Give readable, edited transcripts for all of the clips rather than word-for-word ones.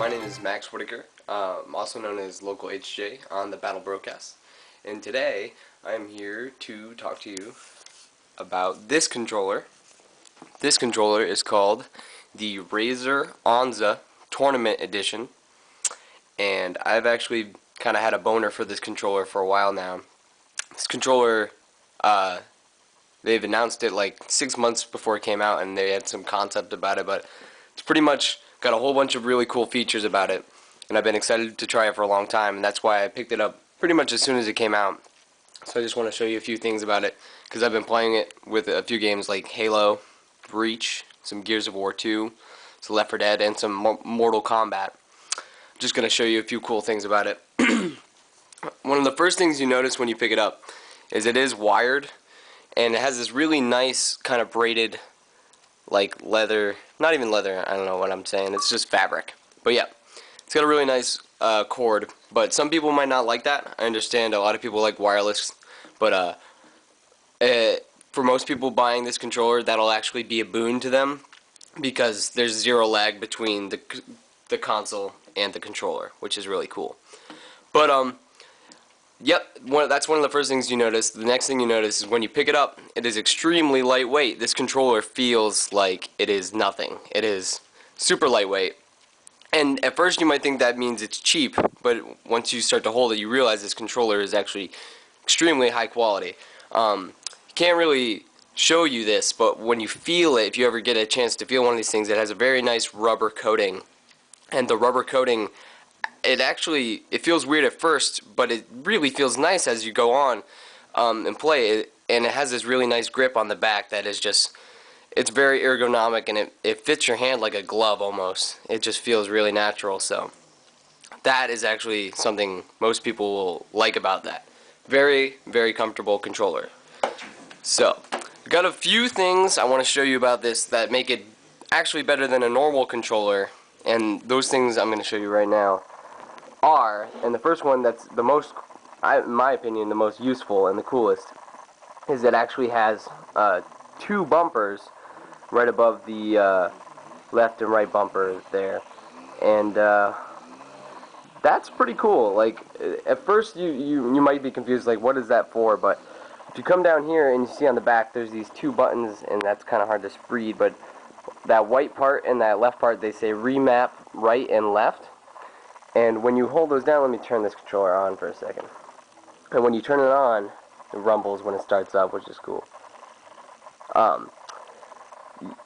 my name is Max Whitaker, also known as Local HJ on the Battle Brocast, and today I am here to talk to you about this controller. This controller is called the Razer Onza Tournament Edition, and I've actually kind of had a boner for this controller for a while now. This controller, they've announced it like 6 months before it came out, and they had some concept about it, but it's pretty much got a whole bunch of really cool features about it, and I've been excited to try it for a long time, and that's why I picked it up pretty much as soon as it came out. So I just want to show you a few things about it, because I've been playing it with a few games like Halo, Reach, some Gears of War 2, some Left 4 Dead, and some Mortal Kombat. I'm just going to show you a few cool things about it. One of the first things you notice when you pick it up is it is wired, and it has this really nice kind of braided like leather, not even leather, I don't know what I'm saying, it's just fabric. But yeah, it's got a really nice cord, but some people might not like that. I understand a lot of people like wireless, but for most people buying this controller, that'll actually be a boon to them, because there's zero lag between the console and the controller, which is really cool. But yep, that's one of the first things you notice. The next thing you notice is when you pick it up, it is extremely lightweight. This controller feels like it is nothing. It is super lightweight. And at first you might think that means it's cheap, but once you start to hold it, you realize this controller is actually extremely high quality. Can't really show you this, but when you feel it, if you ever get a chance to feel one of these things, it has a very nice rubber coating. And the rubber coating, it feels weird at first, but it really feels nice as you go on and play it, and it has this really nice grip on the back that is just, it's very ergonomic, and it fits your hand like a glove almost. It just feels really natural, so that is actually something most people will like about that. Very, very comfortable controller. So, I've got a few things I want to show you about this that make it actually better than a normal controller, and those things I'm going to show you right now and the first one that's the most, in my opinion, the most useful and the coolest, is it actually has two bumpers right above the left and right bumper there, and that's pretty cool. Like, at first you might be confused, like, what is that for? But if you come down here and you see on the back there's these two buttons, and that's kind of hard to read, but that white part and that left part, they say remap right and left. And when you hold those down, let me turn this controller on for a second. And when you turn it on, it rumbles when it starts up, which is cool.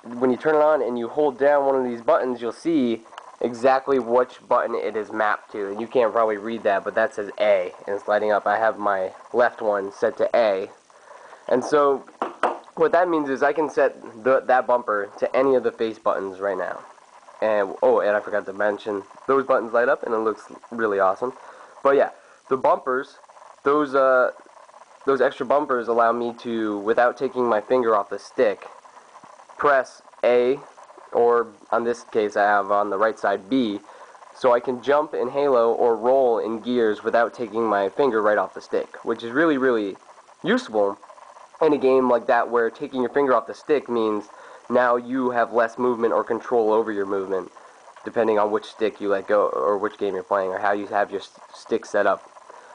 When you turn it on and you hold down one of these buttons, you'll see exactly which button it is mapped to. And you can't probably read that, but that says A, and it's lighting up. I have my left one set to A. And so what that means is I can set that bumper to any of the face buttons right now. And I forgot to mention, those buttons light up and it looks really awesome. But yeah, the bumpers, those extra bumpers allow me to, without taking my finger off the stick, press A, or on this case I have on the right side B, so I can jump in Halo or roll in Gears without taking my finger right off the stick, which is really, really useful in a game like that where taking your finger off the stick means now you have less movement or control over your movement, depending on which stick you let go, or which game you're playing, or how you have your stick set up.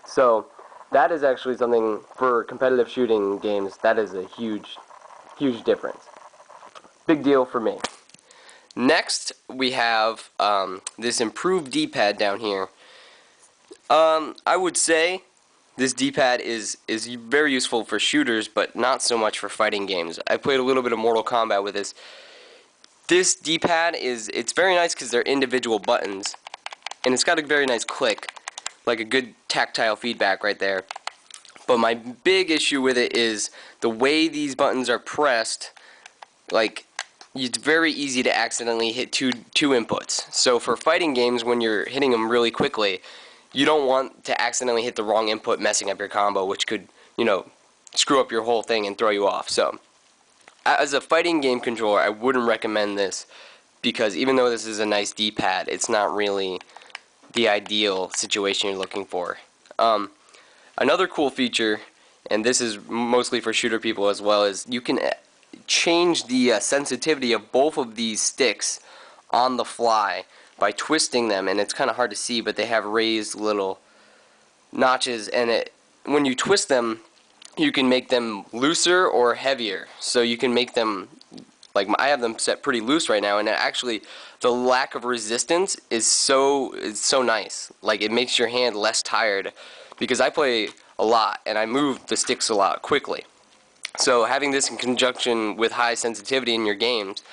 So that is actually something for competitive shooting games. That is a huge, huge difference. Big deal for me. Next, we have this improved D-pad down here. I would say this D-pad is very useful for shooters, but not so much for fighting games. I played a little bit of Mortal Kombat with this. This D-pad it's very nice because they're individual buttons, and it's got a very nice click, like a good tactile feedback right there. But my big issue with it is the way these buttons are pressed. Like, it's very easy to accidentally hit two inputs. So for fighting games, when you're hitting them really quickly, you don't want to accidentally hit the wrong input, messing up your combo, which could, screw up your whole thing and throw you off. So, as a fighting game controller, I wouldn't recommend this, because even though this is a nice D-pad, it's not really the ideal situation you're looking for. Another cool feature, and this is mostly for shooter people as well, is you can change the sensitivity of both of these sticks on the fly by twisting them, and it's kind of hard to see, but they have raised little notches, and when you twist them, you can make them looser or heavier. So you can make them, like I have them set pretty loose right now, and actually the lack of resistance is so nice. Like, it makes your hand less tired, because I play a lot and I move the sticks a lot quickly. So having this in conjunction with high sensitivity in your games,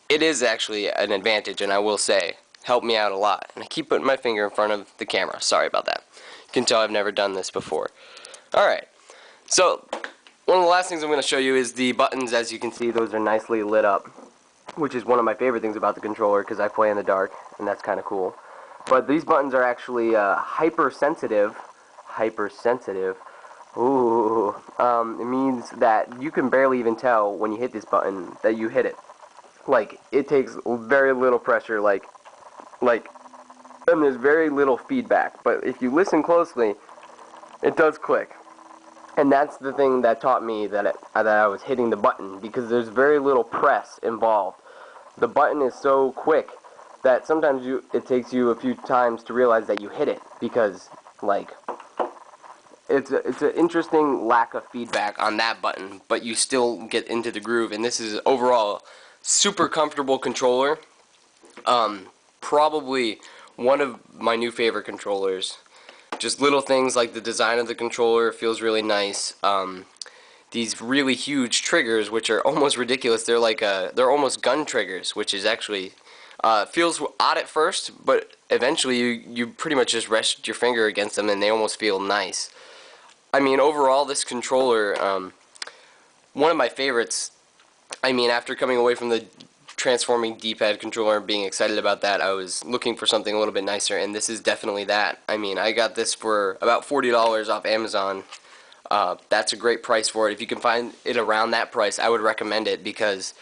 it is actually an advantage, and I will say, helped me out a lot. And I keep putting my finger in front of the camera. Sorry about that. You can tell I've never done this before. Alright, so one of the last things I'm going to show you is the buttons. As you can see, those are nicely lit up, which is one of my favorite things about the controller, because I play in the dark, and that's kind of cool. But these buttons are actually hypersensitive. Hypersensitive. Ooh. It means that you can barely even tell when you hit this button that you hit it. Like, it takes very little pressure, and there's very little feedback. But if you listen closely, it does click. And that's the thing that taught me that I was hitting the button, because there's very little press involved. The button is so quick that sometimes it takes you a few times to realize that you hit it, because, like, it's an interesting lack of feedback on that button, but you still get into the groove. And this is overall super comfortable controller. Probably one of my new favorite controllers. Just little things like the design of the controller feels really nice. These really huge triggers, which are almost ridiculous. They're like they're almost gun triggers, which is actually feels odd at first, but eventually you pretty much just rest your finger against them and they almost feel nice. I mean, overall, this controller, one of my favorites. I mean, after coming away from the transforming D-pad controller and being excited about that, I was looking for something a little bit nicer, and this is definitely that. I mean, I got this for about $40 off Amazon. That's a great price for it. If you can find it around that price, I would recommend it, because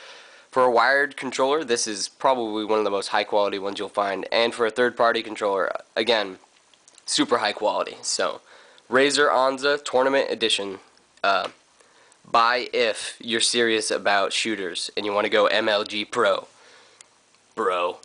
for a wired controller, this is probably one of the most high quality ones you'll find. And for a third-party controller, again, super high quality. So, Razer Onza Tournament Edition. Buy if you're serious about shooters and you want to go MLG Pro. Bro.